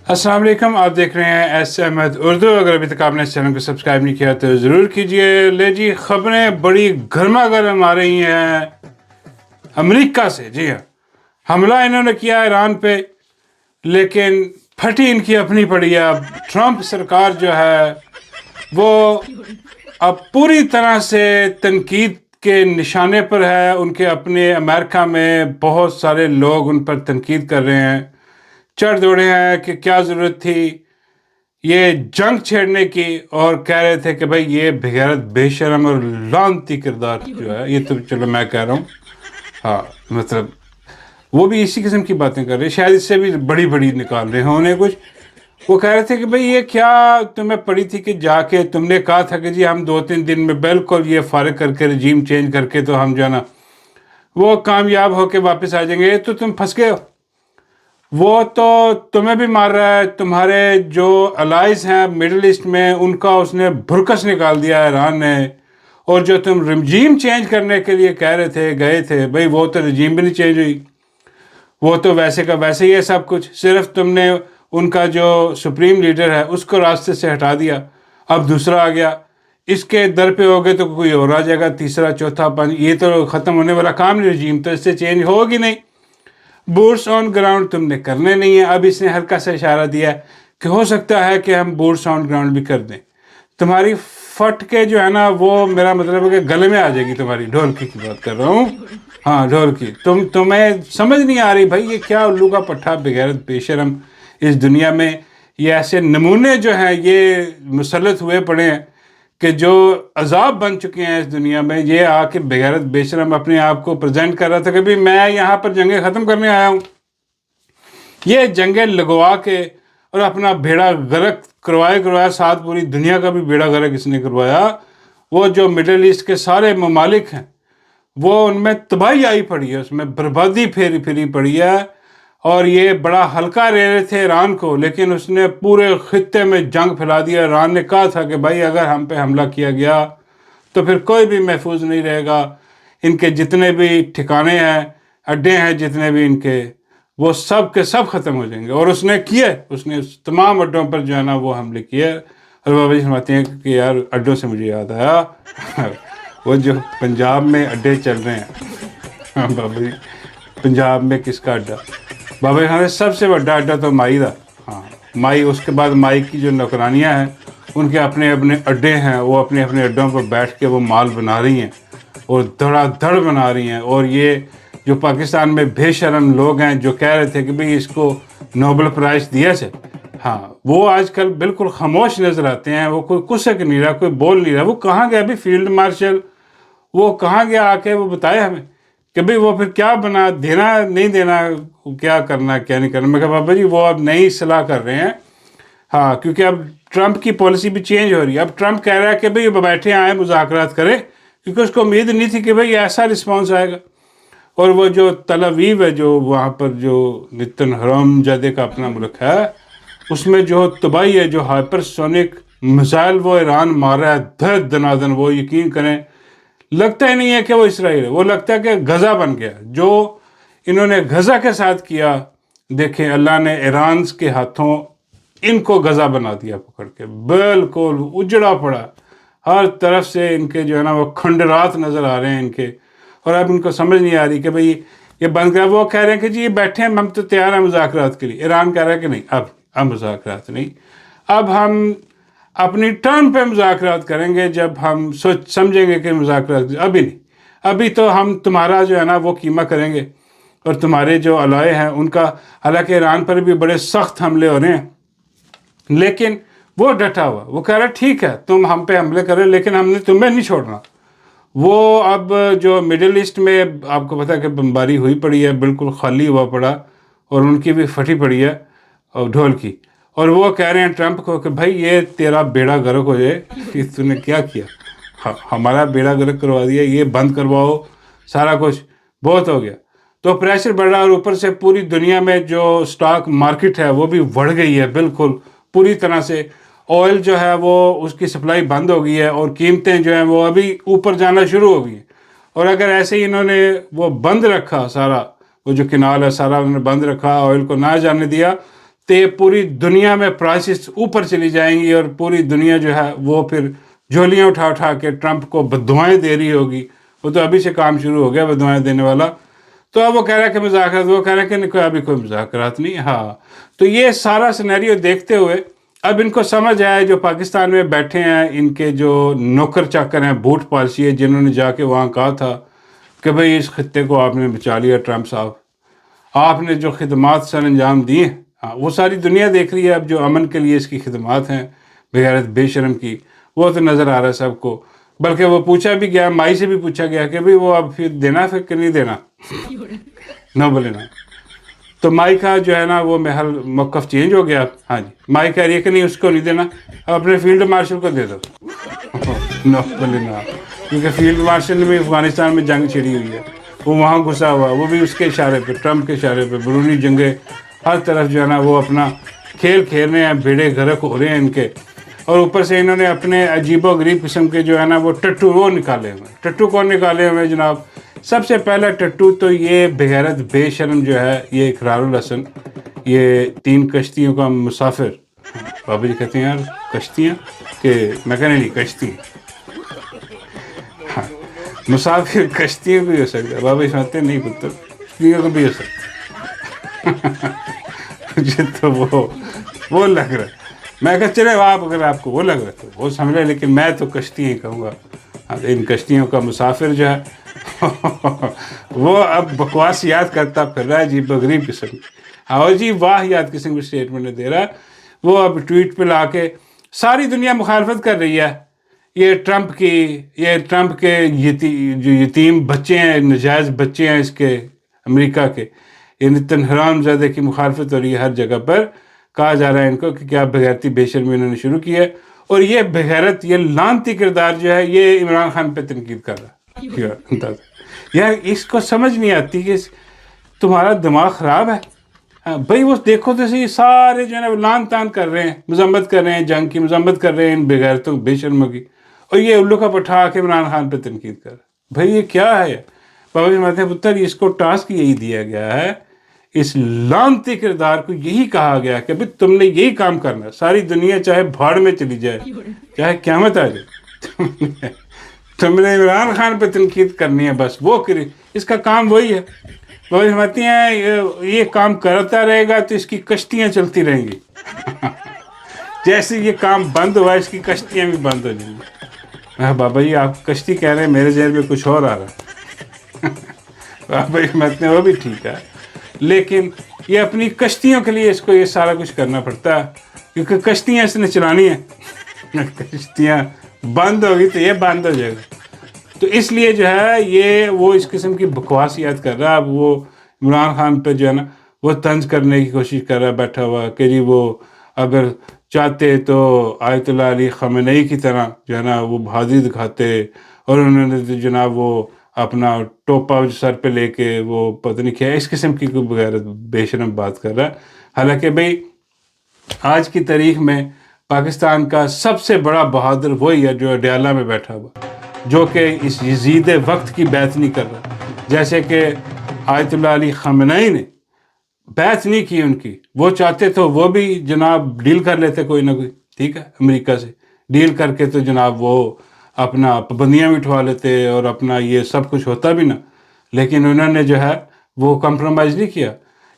السلام علیکم، آپ دیکھ رہے ہیں ایس احمد اردو۔ اگر ابھی تک آپ نے اس چینل کو سبسکرائب نہیں کیا تو ضرور کیجئے۔ لے جی، خبریں بڑی گرما گرم آ رہی ہیں امریکہ سے۔ جی ہاں، حملہ انہوں نے کیا ایران پہ، لیکن پھٹی ان کی اپنی پڑی ہے۔ اب ٹرمپ سرکار جو ہے وہ اب پوری طرح سے تنقید کے نشانے پر ہے۔ ان کے اپنے امریکہ میں بہت سارے لوگ ان پر تنقید کر رہے ہیں، چڑھ دوڑے ہیں کہ کیا ضرورت تھی یہ جنگ چھیڑنے کی، اور کہہ رہے تھے کہ بھائی یہ بغیرت، بے شرم اور لعنتی کردار جو ہے، یہ تو چلو میں کہہ رہا ہوں، ہاں مطلب وہ بھی اسی قسم کی باتیں کر رہے ہیں، شاید اس سے بھی بڑی بڑی نکال رہے ہوں انہیں کچھ۔ وہ کہہ رہے تھے کہ بھئی یہ کیا تمہیں پڑی تھی کہ جا کے تم نے کہا تھا کہ جی ہم 2-3 دن میں بالکل یہ فارغ کر کے رجیم چینج کر کے تو ہم جو ہے نا وہ کامیاب ہو کے واپس آ جائیں گے، تو تم پھنس گئے ہو۔ وہ تو تمہیں بھی مار رہا ہے، تمہارے جو الائز ہیں مڈل ایسٹ میں ان کا اس نے بھرکس نکال دیا ایران نے، اور جو تم رجیم چینج کرنے کے لیے کہہ رہے تھے گئے تھے، بھئی وہ تو رجیم بھی نہیں چینج ہوئی، وہ تو ویسے کا ویسے ہی ہے سب کچھ، صرف تم نے ان کا جو سپریم لیڈر ہے اس کو راستے سے ہٹا دیا، اب دوسرا آ گیا، اس کے در پہ ہو گئے تو کوئی اور آ جائے گا، تیسرا چوتھا پانچ، یہ تو ختم ہونے والا کام نہیں، رجیم تو اس سے چینج ہوگی نہیں۔ بوٹس آن گراؤنڈ تم نے کرنے نہیں ہیں۔ اب اس نے ہلکا سا اشارہ دیا ہے کہ ہو سکتا ہے کہ ہم بوٹس آن گراؤنڈ بھی کر دیں، تمہاری فٹ کے جو ہے نا وہ، میرا مطلب ہے کہ گلے میں آ جائے گی تمہاری، ڈھولکی کی بات کر رہا ہوں، ہاں ڈھولکی۔ تمہیں سمجھ نہیں آ رہی بھائی یہ کیا الو کا پٹھا، بغیرت، بے شرم اس دنیا میں یہ ایسے نمونے جو ہیں یہ مسلط ہوئے پڑے ہیں کہ جو عذاب بن چکے ہیں اس دنیا میں۔ یہ آ کے بغیرت، بے شرم اپنے آپ کو پریزنٹ کر رہا تھا کہ بھی میں یہاں پر جنگیں ختم کرنے آیا ہوں، یہ جنگیں لگوا کے اور اپنا بیڑا غرق کروایا، ساتھ پوری دنیا کا بھی بیڑا غرق اس نے کروایا۔ وہ جو مڈل ایسٹ کے سارے ممالک ہیں وہ ان میں تباہی آئی پڑی ہے، اس میں بربادی پھیری پڑی ہے، اور یہ بڑا ہلکا لے رہے تھے ایران کو، لیکن اس نے پورے خطے میں جنگ پھیلا دیا۔ ایران نے کہا تھا کہ بھائی اگر ہم پہ حملہ کیا گیا تو پھر کوئی بھی محفوظ نہیں رہے گا، ان کے جتنے بھی ٹھکانے ہیں، اڈے ہیں جتنے بھی ان کے، وہ سب کے سب ختم ہو جائیں گے۔ اور اس نے کیے، اس نے تمام اڈوں پر جو ہے نا وہ حملے کیے۔ اور بابا جی فرماتے ہیں کہ یار اڈوں سے مجھے یاد آیا وہ جو پنجاب میں اڈے چل رہے ہیں، بابا جی پنجاب میں کس کا اڈا؟ بابا جی ہمیں سب سے بڑا اڈا تو مائی دا، ہاں مائی، اس کے بعد مائی کی جو نوکرانیاں ہیں ان کے اپنے اپنے اڈے ہیں، وہ اپنے اپنے اڈوں پر بیٹھ کے وہ مال بنا رہی ہیں اور دھڑا دھڑ بنا رہی ہیں۔ اور یہ جو پاکستان میں بے شرم لوگ ہیں جو کہہ رہے تھے کہ بھئی اس کو نوبل پرائز دیا سے، ہاں وہ آج کل بالکل خاموش نظر آتے ہیں، وہ کوئی کسک نہیں رہا، کوئی بول نہیں رہا۔ وہ کہاں گیا بھی فیلڈ مارشل، وہ کہاں گیا آ کے وہ بتائے ہمیں کہ بھئی وہ پھر کیا بنا، دینا نہیں دینا، کیا کرنا کیا نہیں کرنا۔ میں کہا بابا جی وہ اب نئی اصلاح کر رہے ہیں، ہاں کیونکہ اب ٹرمپ کی پالیسی بھی چینج ہو رہی ہے۔ اب ٹرمپ کہہ رہا ہے کہ بھئی بیٹھے آئیں مذاکرات کریں، کیونکہ اس کو امید نہیں تھی کہ بھئی ایسا رسپانس آئے گا۔ اور وہ جو تل اویو ہے، جو وہاں پر جو نتن حرام زادے کا اپنا ملک ہے، اس میں جو تباہی ہے، جو ہائپر سونک میزائل وہ ایران مار رہا ہے دھڑ دنادن، وہ یقین کریں لگتا ہی نہیں ہے کہ وہ اسرائیل ہے، وہ لگتا ہے کہ غزہ بن گیا۔ جو انہوں نے غزہ کے ساتھ کیا، دیکھیں اللہ نے ایران کے ہاتھوں ان کو غزہ بنا دیا پکڑ کے، بالکل اجڑا پڑا، ہر طرف سے ان کے جو ہے نا وہ کھنڈرات نظر آ رہے ہیں ان کے۔ اور اب ان کو سمجھ نہیں آ رہی کہ بھئی یہ بند کر۔ وہ کہہ رہے ہیں کہ جی یہ بیٹھے ہیں، ہم تو تیار ہیں مذاکرات کے لیے۔ ایران کہہ رہا ہے کہ نہیں، اب مذاکرات نہیں، اب ہم اپنی ٹرن پہ مذاکرات کریں گے، جب ہم سمجھیں گے کہ مذاکرات، ابھی نہیں، ابھی تو ہم تمہارا جو ہے نا وہ قیمہ کریں گے، اور تمہارے جو الائے ہیں ان کا، حالانکہ ایران پر بھی بڑے سخت حملے ہو رہے ہیں، لیکن وہ ڈٹا ہوا، وہ کہہ رہا ہے ٹھیک ہے تم ہم پہ حملے کرے لیکن ہم نے تمہیں نہیں چھوڑنا۔ وہ اب جو مڈل ایسٹ میں آپ کو پتہ ہے کہ بمباری ہوئی پڑی ہے، بالکل خالی ہوا پڑا، اور ان کی بھی پھٹی پڑی ہے اور ڈھول کی، اور وہ کہہ رہے ہیں ٹرمپ کو کہ بھائی یہ تیرا بیڑا غرق ہو جائے کہ تو نے کیا کیا، ہمارا بیڑا غرق کروا دیا، یہ بند کرواؤ، سارا کچھ بہت ہو گیا۔ تو پریشر بڑھ رہا، اور اوپر سے پوری دنیا میں جو سٹاک مارکیٹ ہے وہ بھی بڑھ گئی ہے بالکل پوری طرح سے۔ آئل جو ہے وہ اس کی سپلائی بند ہو گئی ہے، اور قیمتیں جو ہیں وہ ابھی اوپر جانا شروع ہو گئی ہیں۔ اور اگر ایسے ہی انہوں نے وہ بند رکھا، سارا وہ جو کنال ہے سارا انہوں نے بند رکھا، آئل کو نہ جانے دیا، تو پوری دنیا میں پرائسز اوپر چلی جائیں گی، اور پوری دنیا جو ہے وہ پھر جھولیاں اٹھا اٹھا کے ٹرمپ کو بددعائیں دے رہی ہوگی. وہ تو ابھی سے کام شروع ہو گیا بددعائیں دینے والا. تو اب وہ کہہ رہا ہے کہ مذاکرات، وہ کہہ رہا ہے کہ ابھی کوئی مذاکرات نہیں. ہاں، تو یہ سارا سینیریو دیکھتے ہوئے اب ان کو سمجھ آیا جو پاکستان میں بیٹھے ہیں، ان کے جو نوکر چاکر ہیں، بوٹ پالسی ہے، جنہوں نے جا کے وہاں کہا تھا کہ بھئی اس خطے کو آپ نے بچا لیا ٹرمپ صاحب، آپ نے جو خدمات سر انجام دی ہیں، وہ ساری دنیا دیکھ رہی ہے اب جو امن کے لیے اس کی خدمات ہیں بغیرت بے شرم کی، وہ تو نظر آ رہا ہے سب کو. بلکہ وہ پوچھا بھی گیا، مائی سے بھی پوچھا گیا کہ بھئی وہ اب پھر دینا پھر کہ نہیں دینا. نہ بولے نا. تو مائی کا جو ہے نا وہ محل موقف چینج ہو گیا. ہاں جی، مائی کہہ رہی ہے کہ نہیں اس کو نہیں دینا، اب اپنے فیلڈ مارشل کو دے دو. نہ بولے نا، کیونکہ فیلڈ مارشل نے بھی افغانستان میں جنگ چھڑی ہوئی ہے، وہ وہاں گھسا ہوا، وہ بھی اس کے اشارے پہ، ٹرمپ کے اشارے پہ بیرونی جنگیں ہر طرف جو ہے نا وہ اپنا کھیل کھیل رہے ہیں، بیڑے غرق ہو رہے ہیں ان کے. اور اوپر سے انہوں نے اپنے عجیب و غریب قسم کے جو ہے نا وہ ٹٹو وہ نکالے ہوئے ہیں. ٹٹو کون نکالے ہوئے ہیں جناب؟ سب سے پہلا ٹٹو تو یہ بغیرت بے شرم جو ہے یہ اقرار الحسن، یہ 3 کشتیوں کا مسافر. بابا جی کہتے ہیں یار کشتیاں، کہ میں کہنے نہیں کشتی، ہاں مسافر کشتیوں بھی ہو سکتا ہے. بابا جی سمجھتے نہیں پتر، کشتیوں کو بھی ہو سکتا. مجھے تو وہ لگ رہا ہے، میں کہا چلے آپ اگر آپ کو وہ لگ رہا ہے تو وہ سمجھ لیں، لیکن میں تو کشتی ہی کہوں گا. ان کشتیوں کا مسافر جو ہے وہ اب بکواس یاد کرتا پھر رہا ہے عجیب و غریب قسم کی. ہاں جی، واہ یاد قسم کی اسٹیٹمنٹ دے رہا ہے وہ. اب ٹویٹ پہ لا کے ساری دنیا مخالفت کر رہی ہے یہ ٹرمپ کی، یہ ٹرمپ کے جو یتیم بچے ہیں، نجائز بچے ہیں اس کے امریکہ کے، یعنی حرام زادے کی مخالفت ہو رہی ہے ہر جگہ پر. کہا جا رہا ہے ان کو کہ کیا بغیرتی بے شرمی انہوں نے شروع کی ہے، اور یہ بغیرت، یہ لعنتی کردار جو ہے یہ عمران خان پہ تنقید کر رہا ہے. یار اس کو سمجھ نہیں آتی کہ تمہارا دماغ خراب ہے. بھائی وہ دیکھو تو صحیح، سارے جو ہے نا لعن طعن کر رہے ہیں، مذمت کر رہے ہیں جنگ کی، مذمت کر رہے ہیں ان بغیرتوں بے شرموں کی، اور یہ الو کا پٹھا کے عمران خان پہ تنقید کر رہا ہے. بھائی یہ کیا ہے؟ بابا جی مہتے پتر اس کو ٹاسک یہی دیا گیا ہے، اس لعنتی کردار کو یہی کہا گیا کہ بھئی تم نے یہی کام کرنا ہے، ساری دنیا چاہے بھاڑ میں چلی جائے، چاہے قیامت آ جائے، تم نے عمران خان پہ تنقید کرنی ہے، بس وہ کری، اس کا کام وہی ہے. وہ سمجھتی ہیں یہ کام کرتا رہے گا تو اس کی کشتیاں چلتی رہیں گی. جیسے یہ کام بند ہوا اس کی کشتیاں بھی بند ہو جائیں گی. بابا جی آپ کشتی کہہ رہے ہیں، میرے ذہن میں کچھ اور آ رہا ہے. بابا جی سمجھتے ہیں وہ بھی ٹھیک ہے، لیکن یہ اپنی کشتیوں کے لیے اس کو یہ سارا کچھ کرنا پڑتا ہے، کیونکہ کشتیاں اس نے چلانی ہیں. کشتیاں بند ہوگی تو یہ بند ہو جائے گا. تو اس لیے جو ہے یہ وہ اس قسم کی بکواسیات کر رہا ہے. اب وہ عمران خان پہ جو ہے نا وہ طنز کرنے کی کوشش کر رہا ہے بیٹھا ہوا کہ جی وہ اگر چاہتے تو آیت اللہ علی خامنئی کی طرح جو ہے نا وہ بہادری دکھاتے، اور انہوں نے تو جناب وہ اپنا ٹوپا سر پہ لے کے وہ پتہ نہیں کیا اس قسم کی کوئی بغیر بے شرم بات کر رہا ہے. حالانکہ بھئی آج کی تاریخ میں پاکستان کا سب سے بڑا بہادر وہی ہے جو اڈیالہ میں بیٹھا ہوا، جو کہ اس یزید وقت کی بیعت نہیں کر رہا. جیسے کہ آیت اللہ علی خامنئی نے بیعت نہیں کی ان کی، وہ چاہتے تو وہ بھی جناب ڈیل کر لیتے کوئی نہ کوئی، ٹھیک ہے، امریکہ سے ڈیل کر کے تو جناب وہ اپنا پابندیاں بھی اٹھوا لیتے اور اپنا یہ سب کچھ ہوتا بھی نا. لیکن انہوں نے جو ہے وہ کمپرومائز نہیں کیا.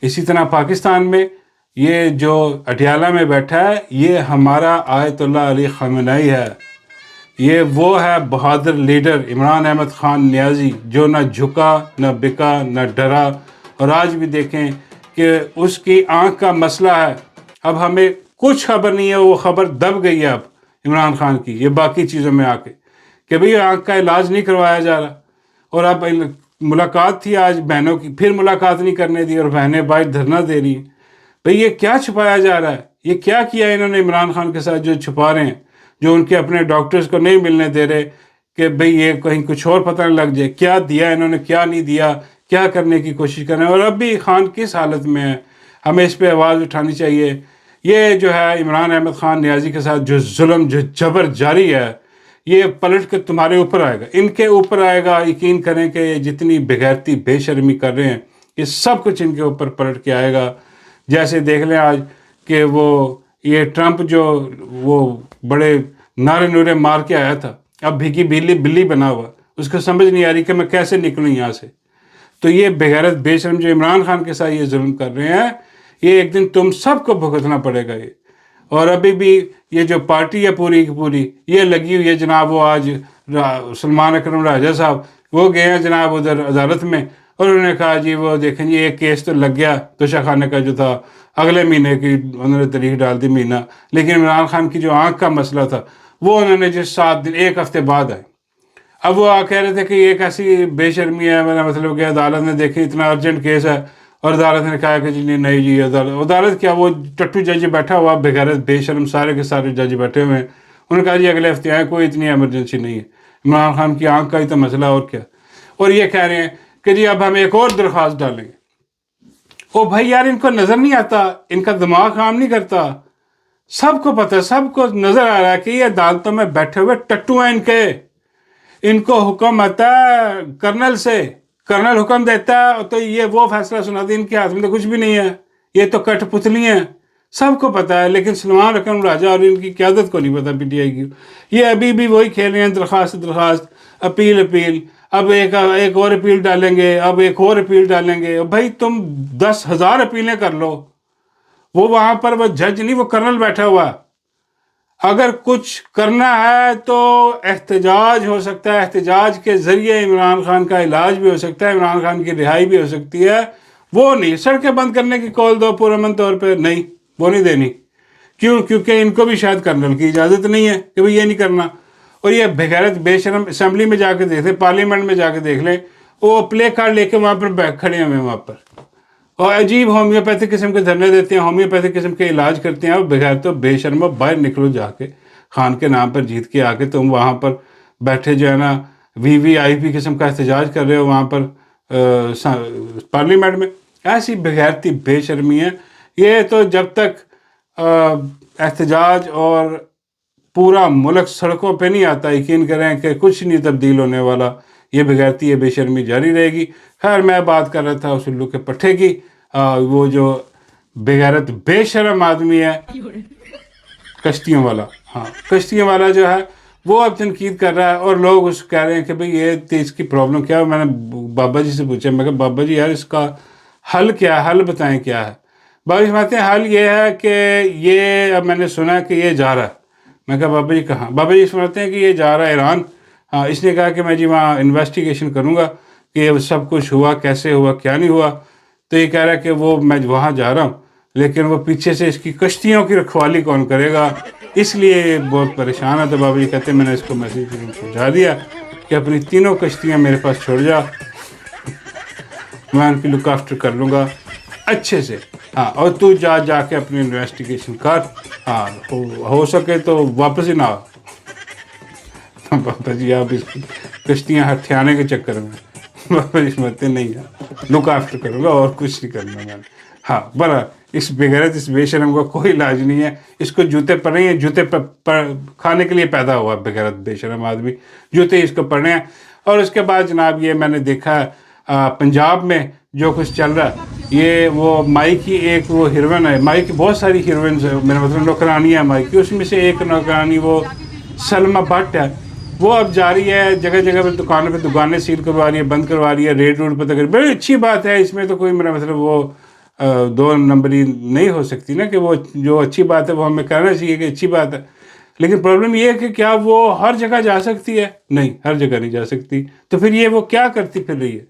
اسی طرح پاکستان میں یہ جو اڈیالہ میں بیٹھا ہے یہ ہمارا آیت اللہ علی خامنئی ہے. یہ وہ ہے بہادر لیڈر عمران احمد خان نیازی، جو نہ جھکا نہ بکا نہ ڈرا. اور آج بھی دیکھیں کہ اس کی آنکھ کا مسئلہ ہے. اب ہمیں کچھ خبر نہیں ہے، وہ خبر دب گئی ہے اب عمران خان کی یہ باقی چیزوں میں آ کے کہ بھئی آنکھ کا علاج نہیں کروایا جا رہا. اور اب ملاقات تھی آج بہنوں کی، پھر ملاقات نہیں کرنے دی اور بہنیں باہر دھرنا دے رہی ہیں. بھئی یہ کیا چھپایا جا رہا ہے؟ یہ کیا کیا انہوں نے عمران خان کے ساتھ جو چھپا رہے ہیں، جو ان کے اپنے ڈاکٹرز کو نہیں ملنے دے رہے کہ بھئی یہ کہیں کچھ اور پتہ نہ لگ جائے. کیا دیا انہوں نے، کیا نہیں دیا، کیا کرنے کی کوشش کر رہے ہیں. اور اب بھی خان کس حالت میں ہے، ہمیں اس پہ آواز اٹھانی چاہیے. یہ جو ہے عمران احمد خان نیازی کے ساتھ جو ظلم جو جبر جاری ہے یہ پلٹ کے تمہارے اوپر آئے گا، ان کے اوپر آئے گا. یقین کریں کہ جتنی بغیرتی بے شرمی کر رہے ہیں یہ سب کچھ ان کے اوپر پلٹ کے آئے گا. جیسے دیکھ لیں آج کہ وہ یہ ٹرمپ جو وہ بڑے نعرے نورے مار کے آیا تھا، اب بھیگی بلی بنا ہوا، اس کو سمجھ نہیں آ رہی کہ میں کیسے نکلوں یہاں سے. تو یہ بغیرت بے شرم جو عمران خان کے ساتھ یہ ظلم کر رہے ہیں، یہ ایک دن تم سب کو بھگتنا پڑے گا یہ. اور ابھی بھی یہ جو پارٹی ہے پوری کی پوری یہ لگی ہوئی ہے جناب. وہ آج سلمان اکرم راجہ صاحب وہ گئے ہیں جناب ادھر عدالت میں، اور انہوں نے کہا جی وہ دیکھیں جی ایک کیس تو لگ گیا توشہ خانے کا جو تھا، اگلے مہینے کی انہوں نے تاریخ ڈال دی مہینہ، لیکن عمران خان کی جو آنکھ کا مسئلہ تھا وہ انہوں نے جس 7 دن 1 ہفتے بعد آئے. اب وہ کہہ رہے تھے کہ یہ کیسی بے شرمی ہے، میرا مطلب کہ عدالت نے دیکھی اتنا ارجنٹ کیس ہے، اور عدالت نے کہا کہ جی نہیں جی عدالت کیا، وہ ٹٹو جج بیٹھا ہوا بغیرت بے شرم، سارے کے سارے جج بیٹھے ہوئے ہیں. انہوں نے کہا جی اگلے ہفتے آئے، کوئی اتنی ایمرجنسی نہیں ہے، عمران خان کی آنکھ کا ہی تو مسئلہ اور کیا. اور یہ کہہ رہے ہیں کہ جی اب ہم ایک اور درخواست ڈالیں گے. او بھائی یار ان کو نظر نہیں آتا، ان کا دماغ کام نہیں کرتا. سب کو پتہ، سب کو نظر آ رہا ہے کہ یہ عدالتوں میں بیٹھے ہوئے ٹٹو ہیں ان کو حکم آتا ہے کرنل سے، کرنل حکم دیتا ہے تو یہ وہ فیصلہ سناتے، ان کے ہاتھ میں تو کچھ بھی نہیں ہے، یہ تو کٹ پتلی ہیں. سب کو پتہ ہے، لیکن سلمان اکرم راجہ اور ان کی قیادت کو نہیں پتہ پی ٹی آئی کی. یہ ابھی بھی وہی کھیل رہے ہیں، درخواست، اپیل. اب ایک اور اپیل ڈالیں گے، اب ایک اور اپیل ڈالیں گے. بھائی تم 10,000 اپیلیں کر لو، وہ وہاں پر وہ جج نہیں، وہ کرنل بیٹھا ہوا. اگر کچھ کرنا ہے تو احتجاج ہو سکتا ہے، احتجاج کے ذریعے عمران خان کا علاج بھی ہو سکتا ہے، عمران خان کی رہائی بھی ہو سکتی ہے. وہ نہیں سڑکیں بند کرنے کی کال دو پرامن طور پہ، نہیں وہ نہیں دینی. کیوں؟ کیونکہ ان کو بھی شاید کرنل کی اجازت نہیں ہے کہ بھئی یہ نہیں کرنا. اور یہ بغیرت بے شرم اسمبلی میں جا کے دیکھ لیں، پارلیمنٹ میں جا کے دیکھ لیں، وہ پلے کارڈ لے کے وہاں پر کھڑے ہوئے ہیں وہاں پر، اور عجیب ہومیوپیتھک قسم کے دھرنے دیتے ہیں، ہومیوپیتھک قسم کے علاج کرتے ہیں. بغیر تو بے شرم باہر نکلو جا کے، خان کے نام پر جیت کے آ کے تم وہاں پر بیٹھے جو ہے نا وی آئی پی قسم کا احتجاج کر رہے ہو وہاں پر پارلیمنٹ میں. ایسی بغیرتی بے شرمی ہے. یہ تو جب تک احتجاج اور پورا ملک سڑکوں پہ نہیں آتا، یقین کریں کہ کچھ نہیں تبدیل ہونے والا. یہ بغیرتی، یہ بے شرمی جاری رہے گی. خیر میں بات کر رہا تھا اس الو کے پٹھے کی. وہ جو بغیرت بے شرم آدمی ہے کشتیوں والا، ہاں کشتیوں والا جو ہے وہ اب تنقید کر رہا ہے، اور لوگ اس کہہ رہے ہیں کہ بھئی یہ اس کی پرابلم کیا ہے. میں نے بابا جی سے پوچھا، میں کہا بابا جی یار اس کا حل کیا ہے، حل بتائیں کیا ہے. بابا جی سمجھتے ہیں حل یہ ہے کہ یہ اب میں نے سنا کہ یہ جا رہا ہے. میں کہا بابا جی کہاں؟ بابا جی سمجھتے ہیں کہ یہ جا رہا ہے ایران. ہاں اس نے کہا کہ میں جی وہاں انویسٹیگیشن کروں گا کہ سب کچھ ہوا کیسے ہوا کیا نہیں ہوا. تو یہ کہہ رہا ہے کہ وہ میں وہاں جا رہا ہوں، لیکن وہ پیچھے سے اس کی کشتیوں کی رکھوالی کون کرے گا، اس لیے بہت پریشان ہے. تو بابا جی کہتے ہیں میں نے اس کو میسیج پہنچا دیا کہ اپنی 3 کشتیاں میرے پاس چھوڑ جا، میں ان کی لک آفٹر کر لوں گا اچھے سے. ہاں اور تو جا کے اپنی انویسٹیگیشن کر، ہاں ہو سکے تو واپس ہی نہ آ. بابا جی آپ اس کی کشتیاں ہتھیانے کے چکر میں، بابا جی سمجھتے نہیں ہے لک آفٹر کروں گا اور کچھ نہیں کرنا میں نے. ہاں برا اس بغیرت اس بے شرم کا کوئی علاج نہیں ہے. اس کو جوتے پڑھنے ہیں، جوتے کھانے کے لیے پیدا ہوا بغیرت بے شرم آدمی، جوتے اس کو پڑھنے ہیں. اور اس کے بعد جناب یہ میں نے دیکھا پنجاب میں جو کچھ چل رہا ہے، یہ وہ مائی کی ایک وہ ہیروئن ہے، مائی کی بہت ساری ہیروئنز ہیں، میرا مطلب نوکرانی ہے مائی کی، اس میں سے ایک نوکرانی وہ سلمہ بٹ ہے. وہ اب جا رہی ہے جگہ جگہ پہ دکانوں پہ دکانیں سیل کروا رہی ہے، بند کروا رہی ہے، ریڈ روڈ پہ تک. بڑی اچھی بات ہے، اس میں تو کوئی میرا مطلب وہ 2 نمبری نہیں ہو سکتی نا، کہ وہ جو اچھی بات ہے وہ ہمیں کہنا چاہیے کہ اچھی بات ہے. لیکن پرابلم یہ ہے کہ کیا وہ ہر جگہ جا سکتی ہے؟ نہیں، ہر جگہ نہیں جا سکتی. تو پھر یہ وہ کیا کرتی پھر رہی ہے؟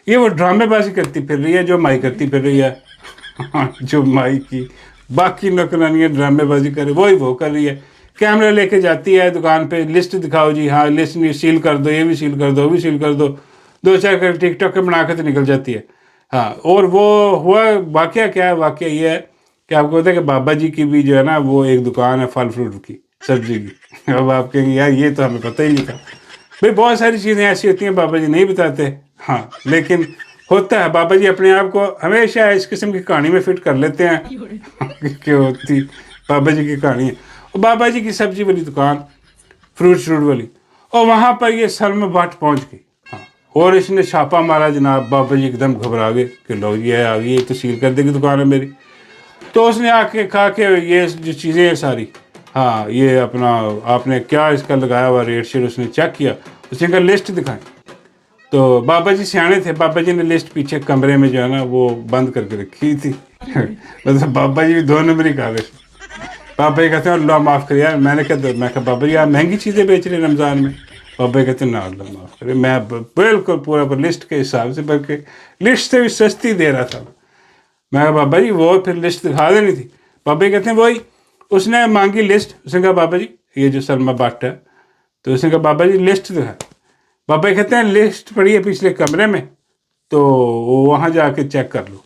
یہ وہ ڈرامے بازی کرتی پھر رہی ہے جو مائی کرتی پھر رہی ہے. جو مائی کی باقی نوکرانیاں ڈرامے بازی کرے وہی وہ کر رہی ہے. کیمرہ لے کے جاتی ہے دکان پہ، لسٹ دکھاؤ جی، ہاں لسٹ نہیں سیل کر دو، یہ بھی سیل کر دو، وہ بھی سیل کر دو، 2-4 ٹک ٹاک کے بنا کے تو نکل جاتی ہے. ہاں اور وہ ہوا واقعہ کیا ہے؟ واقعہ یہ ہے کہ آپ کو پتا ہے کہ بابا جی کی بھی جو ہے نا وہ ایک دکان ہے پھل فروٹ کی، سبزی کی. اب آپ کہیں گے یار یہ تو ہمیں پتہ ہی نہیں تھا. بھئی بہت ساری چیزیں ایسی ہوتی ہیں بابا جی نہیں بتاتے. ہاں لیکن ہوتا ہے، بابا جی اپنے آپ کو ہمیشہ اس قسم کی کہانی میں فٹ کر لیتے ہیں کہ ہوتی بابا جی کی کہانی ہے. اور بابا جی کی سبزی والی دکان، فروٹ والی، اور وہاں پر یہ سلمہ بٹ پہنچ گئی. ہاں اور اس نے چھاپا مارا جناب. بابا جی ایک دم گھبرا گئے کہ لو یہ آ گئی، یہ تو سیل کر دے گی دکان ہے میری. تو اس نے آ کے کہا کہ یہ جو چیزیں ہیں ساری، ہاں یہ اپنا آپ نے کیا اس کا لگایا ہوا ریٹ شیٹ، اس نے چیک کیا، اس نے کہا لسٹ دکھائیں. تو بابا جی سیانے تھے، بابا جی نے لسٹ پیچھے کمرے میں جو ہے نا وہ بند کر کے رکھی تھی. مطلب بابا جی بھی 2 نمبر ہی کر رہے تھے. بابا جی کہتے ہیں اللہ معاف کرے یار. میں کہا بابا جی آپ مہنگی چیزیں بیچ رہے ہیں رمضان میں. بابا جی کہتے ہیں نا اللہ معاف کرے، میں بالکل پورا پر لسٹ کے حساب سے، بلکہ لسٹ سے بھی سستی دے رہا تھا. میں کہا بابا جی وہ پھر لسٹ دکھا دینی تھی. بابا جی کہتے ہیں وہی، اس نے مانگی لسٹ. اس نے کہا بابا جی یہ جو سلمہ بٹ ہے، تو اس نے کہا بابا جی لسٹ دکھا. بابا جی کہتے ہیں لسٹ پڑی ہے پچھلے کمرے میں، تو وہاں جا کے چیک کر لو.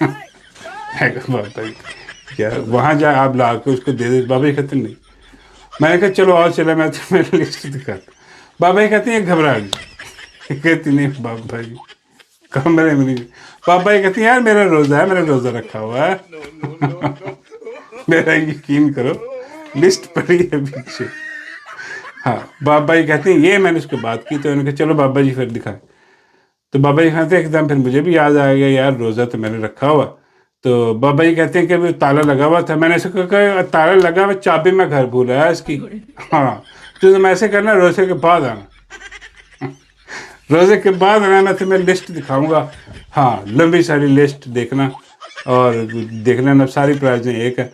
میں کہا بابا جی کیا وہاں جا آپ لا کے اس کو دے دے. بابا جی کہتے ہیں نہیں. میں نے کہا چلو آؤ چلے میں تمہیں لسٹ دکھاتا. بابا جی کہتے ہیں یہ گھبرا گئی. کہتی نہیں بابا جی کمرے میں نہیں. بابا جی کہتے ہیں یار میرا روزہ ہے، میرا روزہ رکھا ہوا ہے. میرا یقین کرو لسٹ پڑی ہے پیچھے. ہاں بابا جی کہتے ہیں یہ میں نے اس کو بات کی، تو انہوں نے کہا چلو بابا جی پھر دکھائیں. تو بابا جی کہتے ہیں ایک دم پھر مجھے بھی یاد آ گیا یار روزہ تو میں نے رکھا ہوا. تو بابا جی کہتے ہیں کہ وہ تالا لگا ہوا تھا. میں نے اسے کہا تالا لگا ہوا، چابی میں گھر بھول آیا اس کی. ہاں تو تم ایسے کرنا روزے کے بعد آنا، روزے کے بعد آنا، میں تمہیں لسٹ دکھاؤں گا. ہاں لمبی ساری لسٹ دیکھنا اور دیکھ لینا ساری پرائزیں ایک ہے.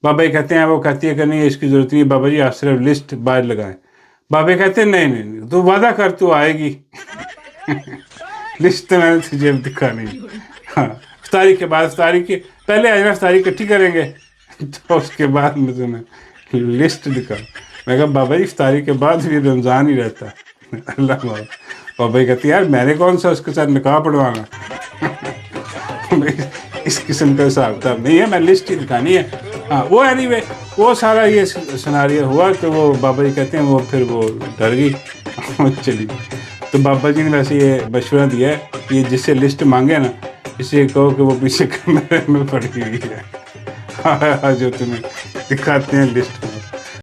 بابا جی کہتے ہیں وہ کہتی ہے کہ نہیں اس کی ضرورت نہیں بابا جی آپ صرف لسٹ باہر لگائیں. بابا جی کہتے ہیں نہیں نہیں تو وعدہ کر تو آئے گی. لسٹ میں نے تجھے دکھانی. ہاں افطاری کے بعد، افطاری کے پہلے آج افطاری اکٹھی کریں گے تو اس کے بعد میں تمہیں لسٹ دکھاؤں. میں کہا بابا جی افطاری کے بعد بھی رمضان ہی رہتا. اللہ بابا جی کہتے ہیں یار میں نے کون سا اس کے ساتھ نکاح پڑھوانا. اس قسم کا حساب کتاب نہیں ہے، میں لسٹ ہی دکھانی ہے. ہاں وہ اینی وے وہ سارا یہ سناریو ہوا تو وہ بابا جی کہتے ہیں وہ پھر وہ ڈر گئی. چلی. تو بابا جی نے ویسے یہ مشورہ دیا ہے کہ جس سے لسٹ مانگے نا اسے کہو کہ وہ پیچھے کمرے میں پڑی ہوئی ہے، جو تمہیں دکھاتے ہیں لسٹ.